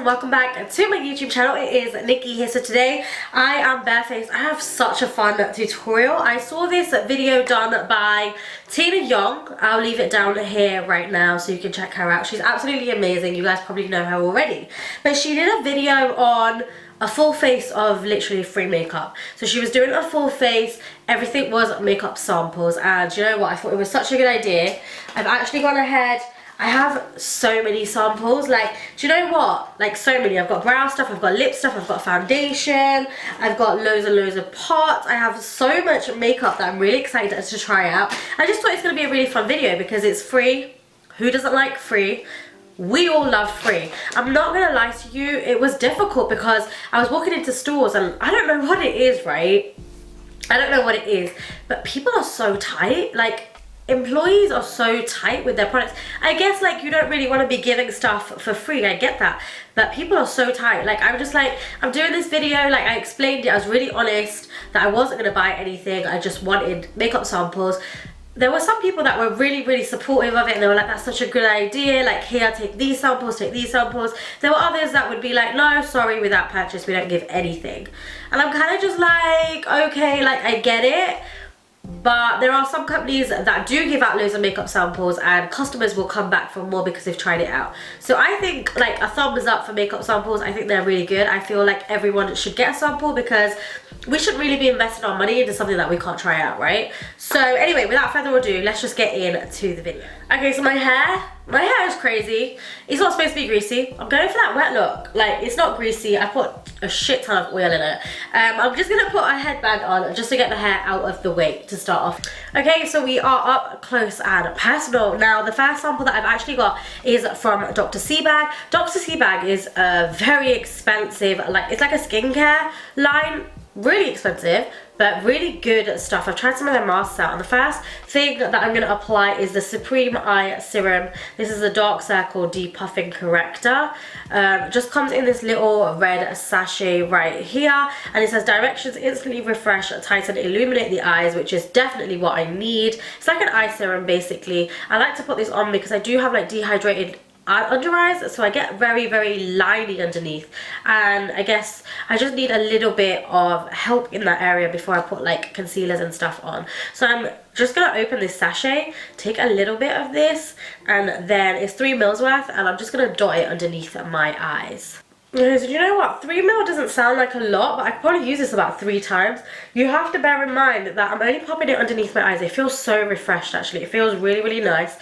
and welcome back to my YouTube channel. It is Nikki here. So today I am barefaced. I have such a fun tutorial. I saw this video done by Tina Young. I'll leave it down here right now so you can check her out. She's absolutely amazing. You guys probably know her already. But she did a video on a full face of literally free makeup. So she was doing a full face. Everything was makeup samples. And you know what? I thought it was such a good idea. I've actually gone ahead. I have so many samples, like, do you know what? Like, so many. I've got brow stuff, I've got lip stuff, I've got foundation, I've got loads and loads of pots. I have so much makeup that I'm really excited to try out. I just thought it's going to be a really fun video because it's free. Who doesn't like free? We all love free. I'm not going to lie to you, it was difficult because I was walking into stores and I don't know what it is, right? I don't know what it is, but people are so tight, like, employees are so tight with their products. I guess, like, you don't really want to be giving stuff for free, I get that, but people are so tight. Like, I'm just like, I'm doing this video, like, I explained it, I was really honest that I wasn't going to buy anything, I just wanted makeup samples. There were some people that were really supportive of it and they were like, that's such a good idea, like, here, take these samples, take these samples. There were others that would be like, no, sorry, with that purchase we don't give anything. And I'm kind of just like, okay, like, I get it. But there are some companies that do give out loads of makeup samples and customers will come back for more because they've tried it out. So I think, like, a thumbs up for makeup samples. I think they're really good. I feel like everyone should get a sample because we shouldn't really be investing our money into something that we can't try out, right? So anyway, without further ado, let's just get into the video. Okay, so my hair is crazy. It's not supposed to be greasy. I'm going for that wet look. Like, it's not greasy. I put a shit ton of oil in it. I'm just gonna put a headband on just to get the hair out of the way to start off. Okay, so we are up close and personal. Now, the first sample that I've actually got is from Dr. SEBAGH. Dr. SEBAGH is a very expensive, like, it's like a skincare line. Really expensive, but really good stuff. I've tried some of their masks out, and the first thing that I'm going to apply is the Supreme Eye Serum. This is a dark circle depuffing corrector. Just comes in this little red sachet right here, and it says directions: instantly refresh, tighten, illuminate the eyes, which is definitely what I need. It's like an eye serum basically. I like to put this on because I do have, like, dehydrated under eyes, so I get very liney underneath, and I guess I just need a little bit of help in that area before I put, like, concealers and stuff on. So I'm just gonna open this sachet, take a little bit of this, and then it's 3 ml worth, and I'm just gonna dot it underneath my eyes. Okay, so you know what, 3 ml doesn't sound like a lot, but I could probably use this about 3 times. You have to bear in mind that I'm only popping it underneath my eyes. It feels so refreshed, actually. It feels really nice.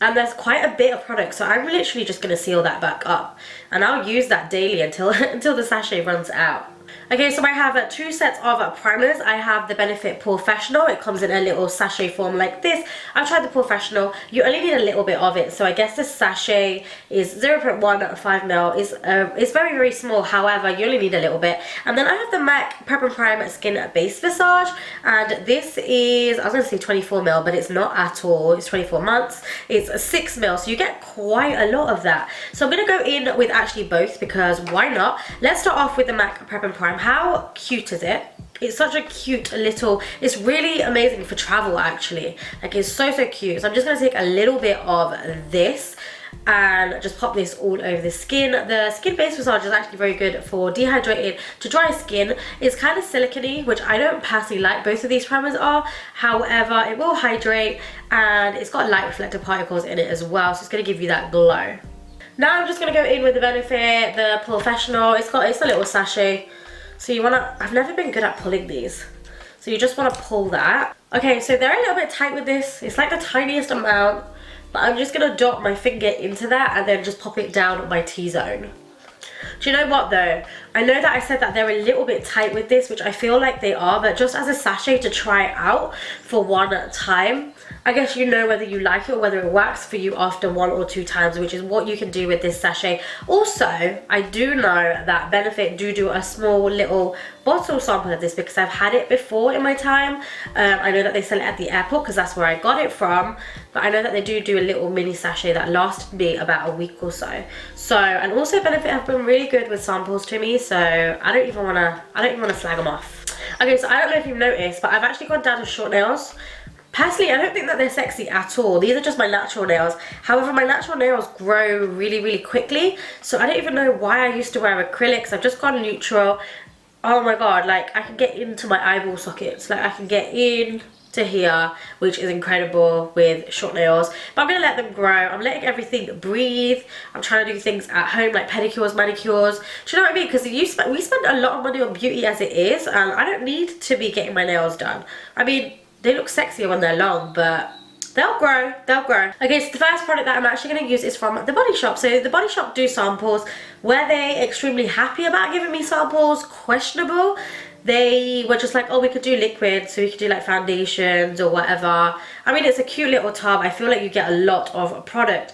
And there's quite a bit of product, so I'm literally just going to seal that back up. And I'll use that daily until until the sachet runs out. Okay, so I have 2 sets of primers. I have the Benefit Porefessional. It comes in a little sachet form like this. I've tried the Porefessional. You only need a little bit of it, so I guess this sachet is 0.15 ml. It's very small, however, you only need a little bit. And then I have the MAC Prep and Prime Skin Base Visage, and this is, I was going to say 24 ml, but it's not at all. It's 24 months. It's 6 ml, so you get quite a lot of that. So I'm going to go in with actually both because why not? Let's start off with the MAC Prep and Prime. How cute is it? It's such a cute little, it's really amazing for travel actually. Like, it's so cute. So I'm just going to take a little bit of this and just pop this all over the skin. The Skin Base Visage is actually very good for dehydrated to dry skin. It's kind of silicone-y, which I don't personally like. Both of these primers are. However, it will hydrate and it's got light reflective particles in it as well. So it's going to give you that glow. Now I'm just going to go in with the Benefit, the Porefessional. It's a little sachet. So you wanna, I've never been good at pulling these. So you just wanna pull that. Okay, so they're a little bit tight with this. It's like the tiniest amount, but I'm just gonna dot my finger into that and then just pop it down my T-zone. Do you know what though? I know that I said that they're a little bit tight with this, which I feel like they are, but just as a sachet to try it out for one time, I guess you know whether you like it or whether it works for you after 1 or 2 times, which is what you can do with this sachet. Also, I do know that Benefit do a small little bottle sample of this because I've had it before in my time. I know that they sell it at the airport because that's where I got it from, but I know that they do a little mini sachet that lasted me about a week or so. So, and also Benefit have been really good with samples to me, so I don't even wanna flag them off. Okay, so I don't know if you've noticed, but I've actually gone down to short nails. Personally, I don't think that they're sexy at all. These are just my natural nails. However, my natural nails grow really quickly, so I don't even know why I used to wear acrylics. I've just gone neutral. Oh my god, like I can get into my eyeball sockets, like I can get in to here, which is incredible with short nails. But I'm gonna let them grow. I'm letting everything breathe. I'm trying to do things at home like pedicures, manicures. Do you know what I mean? Because we spend a lot of money on beauty as it is, and I don't need to be getting my nails done. I mean, they look sexier when they're long, but they'll grow, they'll grow. Okay, so the first product that I'm actually going to use is from The Body Shop. So The Body Shop do samples. Were they extremely happy about giving me samples? Questionable. They were just like, oh, we could do liquid, so we could do like foundations or whatever. I mean, it's a cute little tub. I feel like you get a lot of product,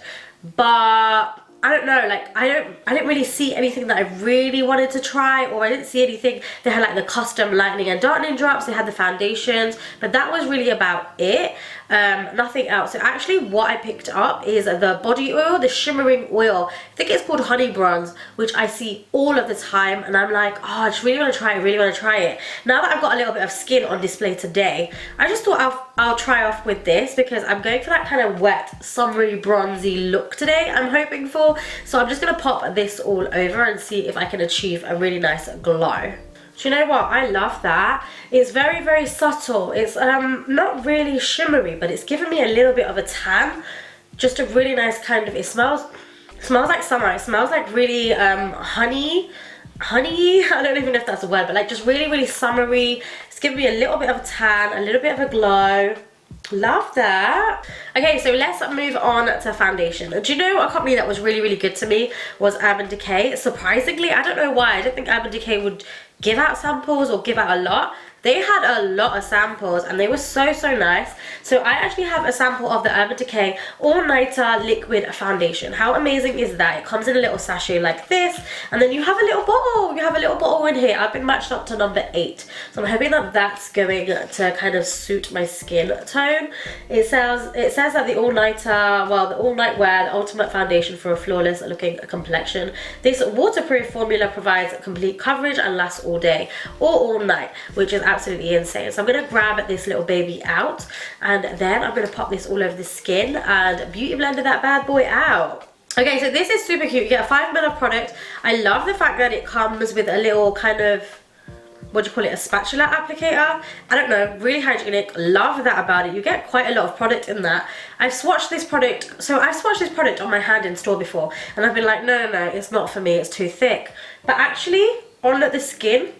but I don't know, like I didn't really see anything that I really wanted to try, or I didn't see anything. They had like the custom lightening and darkening drops, they had the foundations, but that was really about it. Nothing else. So actually what I picked up is the body oil, the shimmering oil. I think it's called Honey Bronze, which I see all of the time, and I'm like, oh, I just really want to try it, really want to try it. Now that I've got a little bit of skin on display today, I just thought I'll try off with this, because I'm going for that kind of wet, summery, bronzy look today, I'm hoping for. So I'm just going to pop this all over and see if I can achieve a really nice glow. Do you know what? I love that. It's very subtle. It's not really shimmery, but it's giving me a little bit of a tan. Just a really nice kind of, it smells like summer. It smells like really honey, I don't even know if that's a word, but like just really summery. It's giving me a little bit of a tan, a little bit of a glow. Love that. Okay, so let's move on to foundation. Do you know a company that was really good to me was Urban Decay? Surprisingly, I don't know why. I didn't think Urban Decay would give out samples or give out a lot. They had a lot of samples and they were so nice. So I actually have a sample of the Urban Decay All Nighter Liquid Foundation. How amazing is that? It comes in a little sachet like this, and then you have a little bottle. You have a little bottle in here. I've been matched up to number 8. So I'm hoping that that's going to kind of suit my skin tone. It says that the All Nighter, well, the All Night Wear, the ultimate foundation for a flawless looking complexion. This waterproof formula provides complete coverage and lasts all day or all night, which is absolutely insane. So I'm going to grab this little baby out, and then I'm going to pop this all over the skin and beauty blender that bad boy out. Okay, so this is super cute. You get a 5 ml of product. I love the fact that it comes with a little kind of, what do you call it, a spatula applicator. I don't know, really hygienic. Love that about it. You get quite a lot of product in that. I've swatched this product, so I've swatched this product on my hand in store before, and I've been like, no, it's not for me, it's too thick. But actually, on the skin,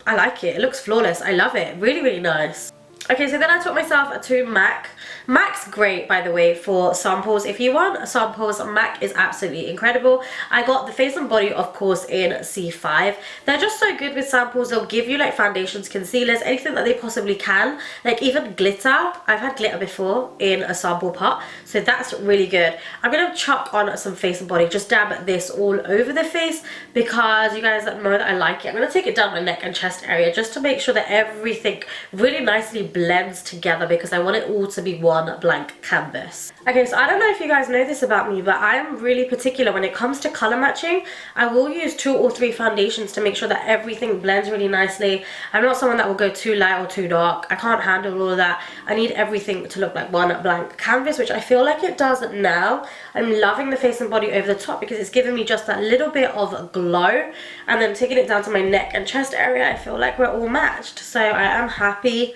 I like it. It looks flawless. I love it. Really nice. Okay, so then I took myself to MAC. MAC's great, by the way, for samples. If you want samples, MAC is absolutely incredible. I got the face and body, of course, in C5. They're just so good with samples. They'll give you like foundations, concealers, anything that they possibly can. Like even glitter. I've had glitter before in a sample pot, so that's really good. I'm going to chuck on some face and body. Just dab this all over the face because you guys know that I like it. I'm going to take it down my neck and chest area just to make sure that everything really nicely blends together, because I want it all to be one blank canvas. Okay, so I don't know if you guys know this about me, but I'm really particular when it comes to color matching. I will use 2 or 3 foundations to make sure that everything blends really nicely. I'm not someone that will go too light or too dark. I can't handle all of that. I need everything to look like one blank canvas, which I feel like it does now. I'm loving the face and body over the top because it's giving me just that little bit of glow, and then taking it down to my neck and chest area, I feel like we're all matched. So I am happy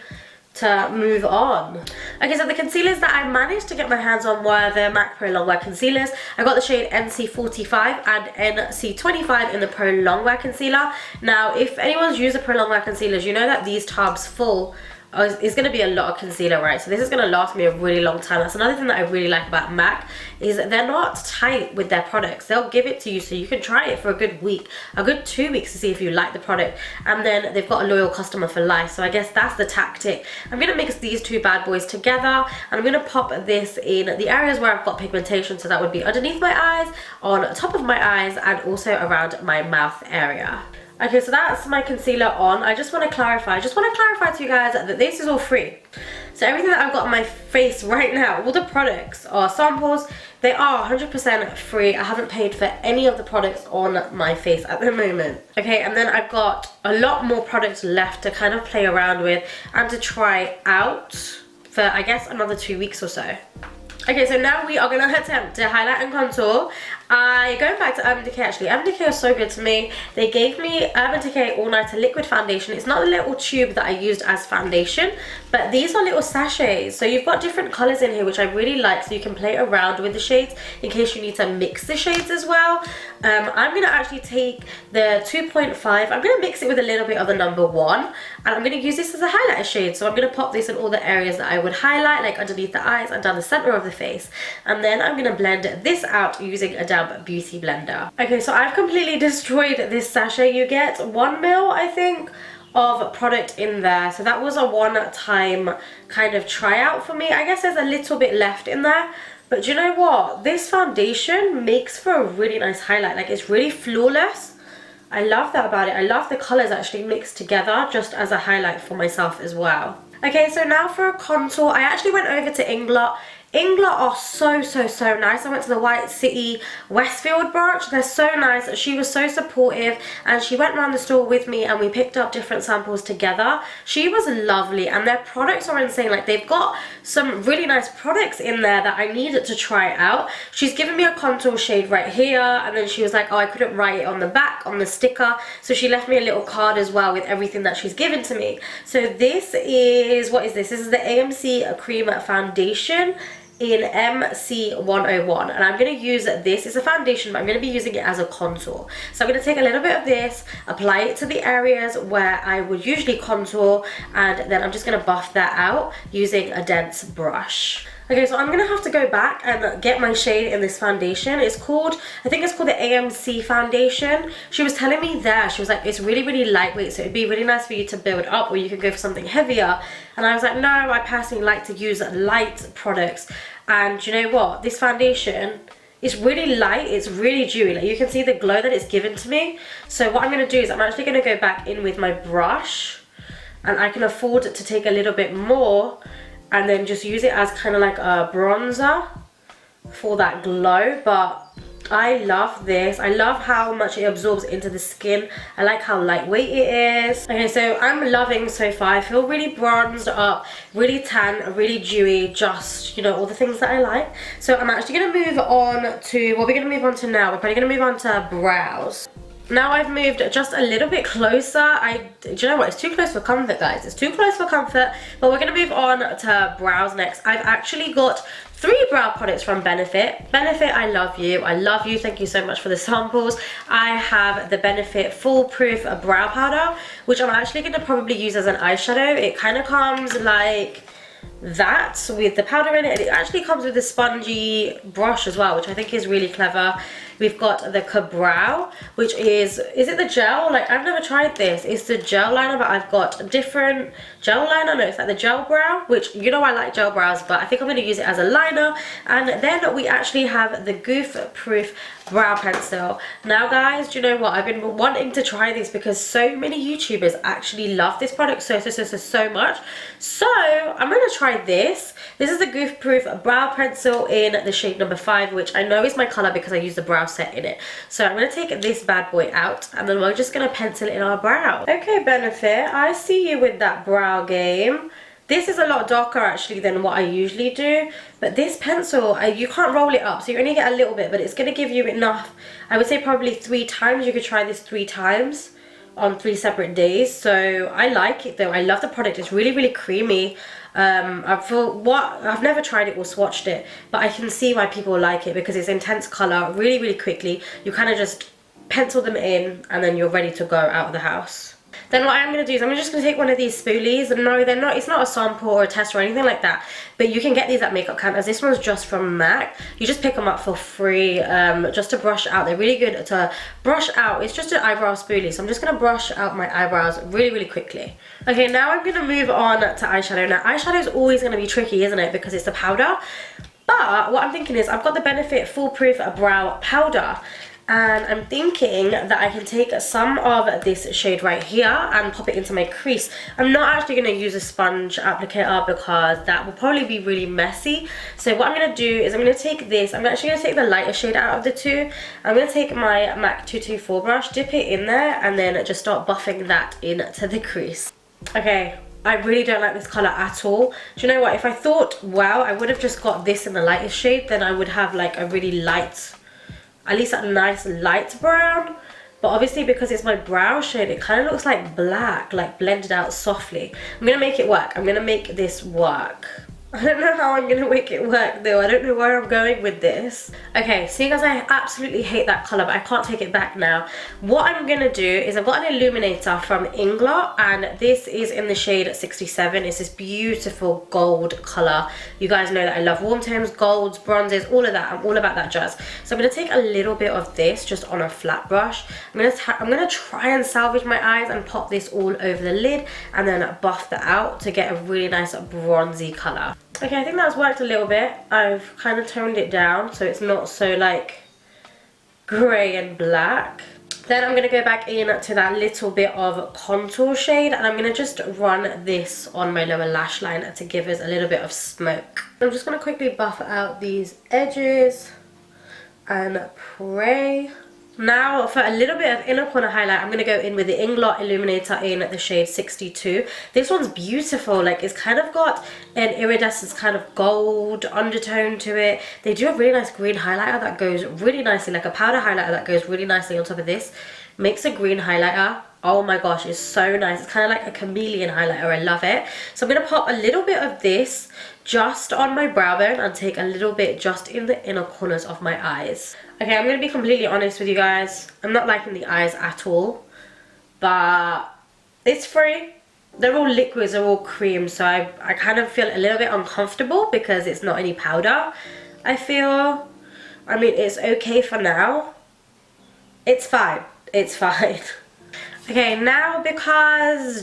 to move on. Okay, so the concealers that I managed to get my hands on were the MAC Pro Longwear Concealers. I got the shade NC45 and NC25 in the Pro Longwear Concealer. Now, if anyone's used the Pro Longwear Concealers, you know that these tubs full is going to be a lot of concealer, right? So this is going to last me a really long time. That's another thing that I really like about MAC, is they're not tight with their products. They'll give it to you so you can try it for a good week, a good 2 weeks to see if you like the product, and then they've got a loyal customer for life. So I guess that's the tactic. I'm going to mix these 2 bad boys together, and I'm going to pop this in the areas where I've got pigmentation. So that would be underneath my eyes, on top of my eyes, and also around my mouth area. Okay, so that's my concealer on. I just want to clarify to you guys that this is all free. So everything that I've got on my face right now, all the products are samples. They are 100% free. I haven't paid for any of the products on my face at the moment. Okay, and then I've got a lot more products left to kind of play around with and to try out. for I guess another 2 weeks or so. Okay, so now we are going to attempt to highlight and contour. Going back to Urban Decay actually, Urban Decay was so good to me. They gave me Urban Decay All Nighter Liquid Foundation. It's not the little tube that I used as foundation, but these are little sachets. So you've got different colours in here, which I really like, so you can play around with the shades in case you need to mix the shades as well. I'm going to actually take the 2.5, I'm going to mix it with a little bit of the number 1, and I'm going to use this as a highlighter shade. So I'm going to pop this in all the areas that I would highlight, like underneath the eyes and down the centre of the face. And then I'm going to blend this out using a damp beauty blender. Okay, so I've completely destroyed this sachet. You get 1 ml, I think, of product in there. So that was a one-time kind of tryout for me. I guess there's a little bit left in there. But do you know what? This foundation makes for a really nice highlight. Like, it's really flawless. I love that about it. I love the colours actually mixed together just as a highlight for myself as well. Okay, so now for a contour, I actually went over to INGLOT. INGLOT are so nice. I went to the White City Westfield branch. They're so nice. She was so supportive, and she went around the store with me and we picked up different samples together. She was lovely, and their products are insane. Like, they've got some really nice products in there that I needed to try out. She's given me a contour shade right here, and then she was like, oh, I couldn't write it on the back, on the sticker, so she left me a little card as well with everything that she's given to me. So this is, what is this? This is the AMC Cream Foundation in MC101, and I'm going to use this. It's a foundation, but I'm going to be using it as a contour. So I'm going to take a little bit of this, apply it to the areas where I would usually contour, and then I'm just going to buff that out using a dense brush. Okay, so I'm going to have to go back and get my shade in this foundation. It's called, I think it's called the AMC foundation. She was telling me there, she was like, it's really lightweight, so it'd be really nice for you to build up, or you could go for something heavier. And I was like, no, I personally like to use light products. And you know what? This foundation, it's really light, it's really dewy. Like, you can see the glow that it's given to me. So what I'm going to do is I'm actually going to go back in with my brush, and I can afford to take a little bit more and then just use it as kind of like a bronzer for that glow. But I love this. I love how much it absorbs into the skin. I like how lightweight it is. Okay, so I'm loving so far. I feel really bronzed up, really tan, really dewy, just, you know, all the things that I like. So I'm actually going to move on to, what we're going to move on to now, we're probably going to move on to brows. Now I've moved just a little bit closer. Do you know what? It's too close for comfort, guys. It's too close for comfort. But we're going to move on to brows next. I've actually got 3 brow products from Benefit. Benefit, I love you. I love you. Thank you so much for the samples. I have the Benefit Foolproof brow powder, which I'm actually going to probably use as an eyeshadow. It kind of comes like that with the powder in it, and it actually comes with a spongy brush as well, which I think is really clever. We've got the Brow, which is it the gel? Like, I've never tried this. It's the gel liner, but I've got a different gel liner. No, it's like the gel brow, which, you know, I like gel brows, but I think I'm going to use it as a liner. And then we actually have the Goof Proof brow pencil. Now guys, do you know what? I've been wanting to try this because so many YouTubers actually love this product so much. So I'm going to try this. This is the Goof Proof brow pencil in the shade number 5, which I know is my color because I use the brow set in it. So I'm going to take this bad boy out, and then we're just going to pencil in our brow. Okay, Benefit, I see you with that brow game. This is a lot darker actually than what I usually do, but this pencil, you can't roll it up, so you only get a little bit, but it's going to give you enough. I would say probably 3 times. You could try this 3 times on 3 separate days. So I like it though. I love the product. It's really creamy. I've never tried it or swatched it, but I can see why people like it because it's intense color really quickly. You kind of just pencil them in and then you're ready to go out of the house. Then what I'm going to do is I'm just going to take one of these spoolies. No, they're not. It's not a sample or a test or anything like that. But you can get these at Makeup Counters. This one's just from MAC. You just pick them up for free just to brush out. They're really good to brush out. It's just an eyebrow spoolie. So I'm just going to brush out my eyebrows really quickly. Okay, now I'm going to move on to eyeshadow. Now, eyeshadow is always going to be tricky, isn't it? Because it's the powder. But what I'm thinking is I've got the Benefit Foolproof brow powder. And I'm thinking that I can take some of this shade right here and pop it into my crease. I'm not actually going to use a sponge applicator because that will probably be really messy. So what I'm going to do is I'm going to take this. I'm actually going to take the lighter shade out of the two. I'm going to take my MAC 224 brush, dip it in there, and then just start buffing that into the crease. Okay, I really don't like this colour at all. Do you know what? If I thought, wow, I would have just got this in the lightest shade, then I would have like a really light, at least a nice light brown. But obviously because it's my brow shade, it kind of looks like black, like blended out softly. I'm going to make it work. I'm going to make this work. I don't know how I'm going to make it work though. I don't know where I'm going with this. Okay, seeing as I absolutely hate that colour, but I can't take it back now. What I'm going to do is I've got an illuminator from INGLOT, and this is in the shade 67. It's this beautiful gold colour. You guys know that I love warm tones, golds, bronzes, all of that. I'm all about that jazz. So I'm going to take a little bit of this just on a flat brush. I'm going to try and salvage my eyes and pop this all over the lid and then buff that out to get a really nice bronzy colour. Okay, I think that's worked a little bit. I've kind of toned it down so it's not so like grey and black. Then I'm going to go back in to that little bit of contour shade, and I'm going to just run this on my lower lash line to give us a little bit of smoke. I'm just going to quickly buff out these edges and pray. Now for a little bit of inner corner highlight, I'm going to go in with the INGLOT Illuminator in the shade 62. This one's beautiful. Like, it's kind of got an iridescent kind of gold undertone to it. They do a really nice green highlighter that goes really nicely, like a powder highlighter that goes really nicely on top of this. Makes a green highlighter. Oh my gosh, it's so nice. It's kind of like a chameleon highlighter. I love it. So I'm going to pop a little bit of this just on my brow bone and take a little bit just in the inner corners of my eyes. Okay, I'm going to be completely honest with you guys. I'm not liking the eyes at all, but it's free. They're all liquids, they're all cream, so I kind of feel a little bit uncomfortable because it's not any powder. I feel, I mean, it's okay for now. It's fine. It's fine. Okay, now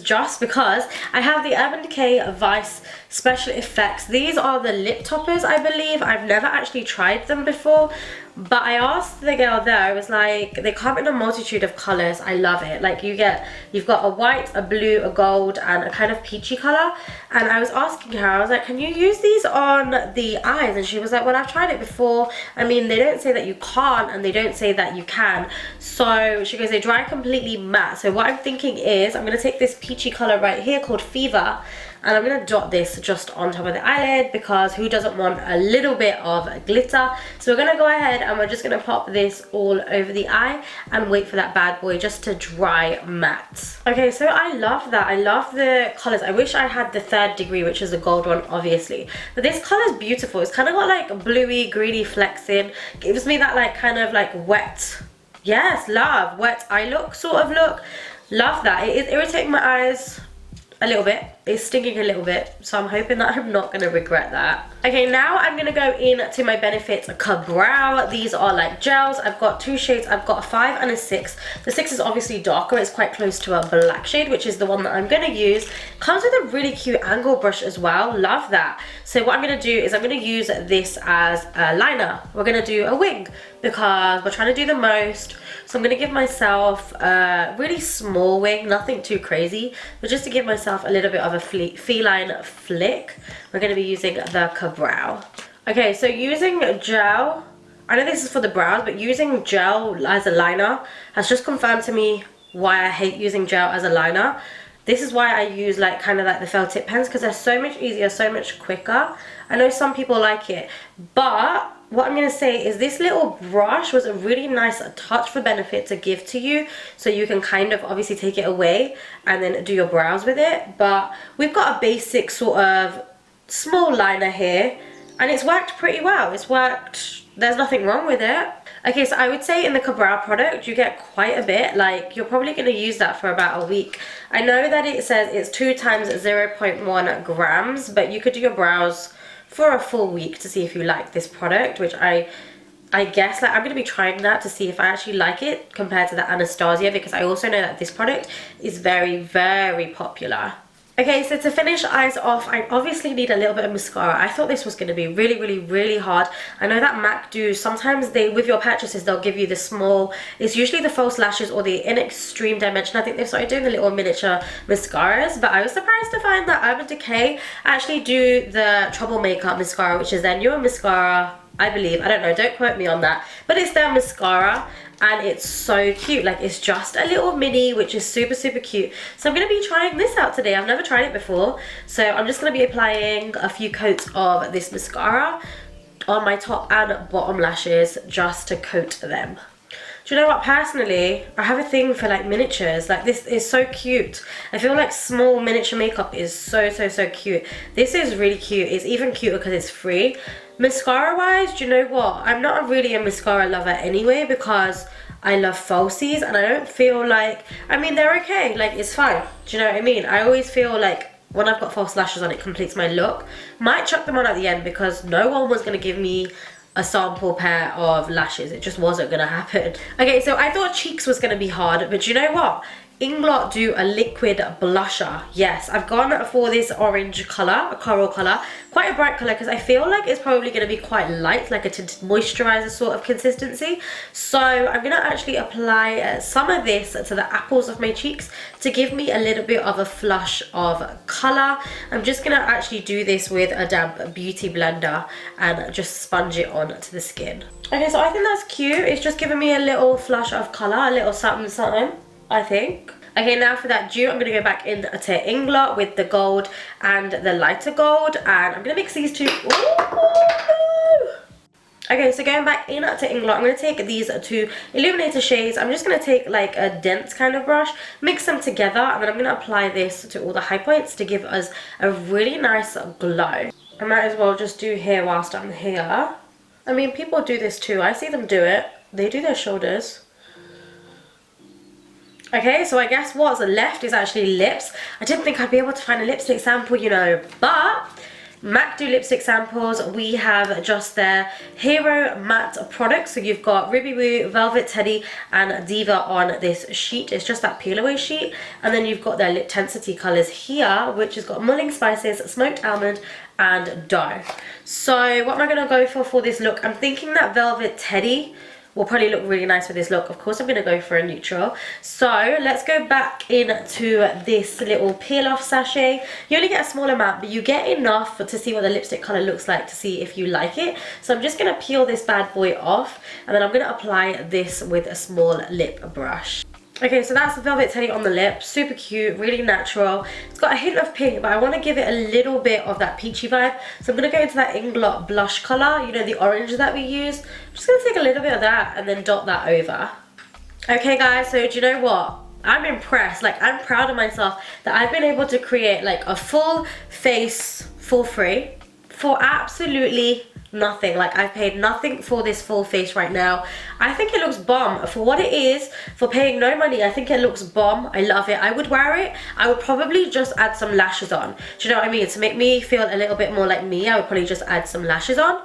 just because I have the Urban Decay Vice Special Effects. These are the lip toppers, I believe. I've never actually tried them before, but I asked the girl there, I was like, they come in a multitude of colors. I love it. Like, you've got a white, a blue, a gold, and a kind of peachy color. And I was asking her, I was like, can you use these on the eyes? And she was like, well, I've tried it before. I mean, they don't say that you can't, and they don't say that you can. So she goes, they dry completely matte. So what I'm thinking is I'm going to take this peachy color right here called Fever, and I'm going to dot this just on top of the eyelid because who doesn't want a little bit of glitter? So we're going to go ahead and we're just going to pop this all over the eye and wait for that bad boy just to dry matte. Okay, so I love that. I love the colors. I wish I had the 3rd degree, which is the gold one, obviously. But this color is beautiful. It's kind of got like bluey, greeny flecks in. Gives me that like kind of like wet, yes, love, wet eye look sort of look. Love that. It is irritating my eyes a little bit. It's stinging a little bit, so I'm hoping that I'm not going to regret that. Okay, now I'm going to go in to my Benefit Brow. These are like gels. I've got 2 shades. I've got a 5 and a 6. The 6 is obviously darker. It's quite close to a black shade, which is the one that I'm going to use. Comes with a really cute angle brush as well. Love that. So what I'm going to do is I'm going to use this as a liner. We're going to do a wing because we're trying to do the most. So I'm going to give myself a really small wing, nothing too crazy, but just to give myself a little bit of a feline flick, we're going to be using the Brow. Okay, so using gel, I know this is for the brows, but using gel as a liner has just confirmed to me why I hate using gel as a liner. This is why I use like kind of like the felt tip pens, because they're so much easier, so much quicker. I know some people like it, but what I'm going to say is this little brush was a really nice touch for Benefit to give to you, so you can kind of obviously take it away and then do your brows with it. But we've got a basic sort of small liner here, and it's worked pretty well. It's worked, there's nothing wrong with it. Okay, so I would say in the Brow product you get quite a bit. Like, you're probably going to use that for about a week. I know that it says it's 2 times 0.1 grams, but you could do your brows for a full week to see if you like this product, which I guess, like, I'm going to be trying that to see if I actually like it compared to the Anastasia, because I also know that this product is very, very popular. Okay, so to finish eyes off, I obviously need a little bit of mascara. I thought this was going to be really, really, really hard. I know that MAC do, sometimes they, with your purchases, they'll give you the small, it's usually the false lashes or the in extreme dimension. I think they've started doing the little miniature mascaras, but I was surprised to find that Urban Decay actually do the Troublemaker mascara, which is their newer mascara. I believe. I don't know, don't quote me on that. But it's their mascara and it's so cute. Like, it's just a little mini, which is super, super cute. So I'm going to be trying this out today. I've never tried it before. So I'm just going to be applying a few coats of this mascara on my top and bottom lashes just to coat them. Do you know what, personally, I have a thing for like miniatures. Like, this is so cute. I feel like small miniature makeup is so, so, so cute. This is really cute. It's even cuter because it's free. Mascara wise, do you know what, I'm not really a mascara lover anyway, because I love falsies and I don't feel like, I mean, they're okay, like, it's fine. Do you know what I mean? I always feel like when I've got false lashes on, it completes my look. Might chuck them on at the end because no one was going to give me a sample pair of lashes. It just wasn't gonna happen. Okay, so I thought cheeks was gonna be hard, but you know what? INGLOT do a liquid blusher. Yes, I've gone for this orange color, a coral color, quite a bright color, because I feel like it's probably going to be quite light, like a tinted moisturizer sort of consistency. So I'm going to actually apply some of this to the apples of my cheeks to give me a little bit of a flush of color. I'm just going to actually do this with a damp beauty blender and just sponge it onto the skin. Okay, so I think that's cute. It's just giving me a little flush of color, a little something something, I think. Okay, now for that dew, I'm going to go back into INGLOT with the gold and the lighter gold, and I'm going to mix these two. Ooh. Okay, so going back into INGLOT, I'm going to take these two illuminator shades. I'm just going to take like a dense kind of brush, mix them together, and then I'm going to apply this to all the high points to give us a really nice glow. I might as well just do here whilst I'm here. I mean, people do this too. I see them do it. They do their shoulders. Okay, so I guess what's left is actually lips. I didn't think I'd be able to find a lipstick sample, you know, but MAC do lipstick samples. We have just their Hero Matte products. So you've got Ruby Woo, Velvet Teddy, and Diva on this sheet. It's just that peel away sheet. And then you've got their lip tensity colors here, which has got Mulling Spices, Smoked Almond, and Dough. So what am I going to go for this look? I'm thinking that Velvet Teddy will probably look really nice with this look. Of course, I'm going to go for a neutral. So let's go back into this little peel off sachet. You only get a small amount, but you get enough to see what the lipstick color looks like, to see if you like it. So I'm just going to peel this bad boy off, and then I'm going to apply this with a small lip brush. Okay, so that's the Velvet Teddy on the lip. Super cute, really natural. It's got a hint of pink, but I want to give it a little bit of that peachy vibe. So I'm going to go into that INGLOT blush color, you know, the orange that we use. I'm just going to take a little bit of that and then dot that over. Okay, guys, so do you know what? I'm impressed. Like, I'm proud of myself that I've been able to create like a full face for free for absolutely nothing. Like, I've paid nothing for this full face right now. I think it looks bomb for what it is. For paying no money, I think it looks bomb. I love it. I would wear it. I would probably just add some lashes on. Do you know what I mean? To make me feel a little bit more like me, I would probably just add some lashes on.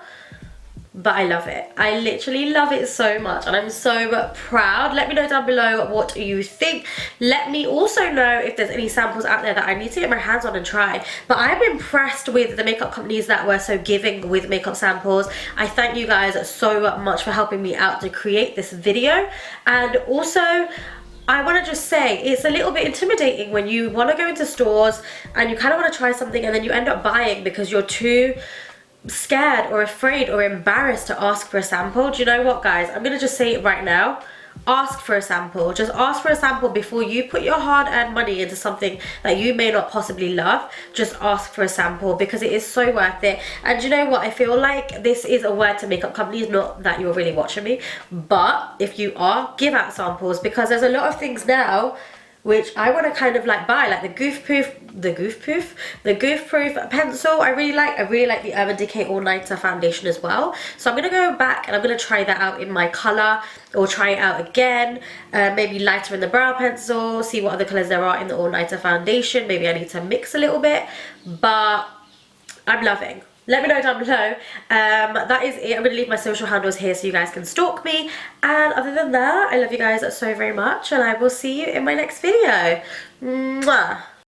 But I love it. I literally love it so much, and I'm so proud. Let me know down below what you think. Let me also know if there's any samples out there that I need to get my hands on and try. But I'm impressed with the makeup companies that were so giving with makeup samples. I thank you guys so much for helping me out to create this video. And also, I want to just say, it's a little bit intimidating when you want to go into stores and you kind of want to try something and then you end up buying because you're too scared or afraid or embarrassed to ask for a sample. Do you know what, guys? I'm gonna just say it right now. Ask for a sample. Just ask for a sample before you put your hard-earned money into something that you may not possibly love. Just ask for a sample because it is so worth it. And you know what? I feel like this is a word to makeup companies, not that you're really watching me, but if you are, give out samples, because there's a lot of things now which I want to kind of like buy, like the goof proof pencil. I really like the Urban Decay All Nighter foundation as well. So I'm gonna go back and I'm gonna try that out in my color, or try it out again. Maybe lighter in the brow pencil, see what other colors there are in the All Nighter foundation. Maybe I need to mix a little bit, but I'm loving. Let me know down below. That is it. I'm going to leave my social handles here so you guys can stalk me. And other than that, I love you guys so very much. And I will see you in my next video. Mwah.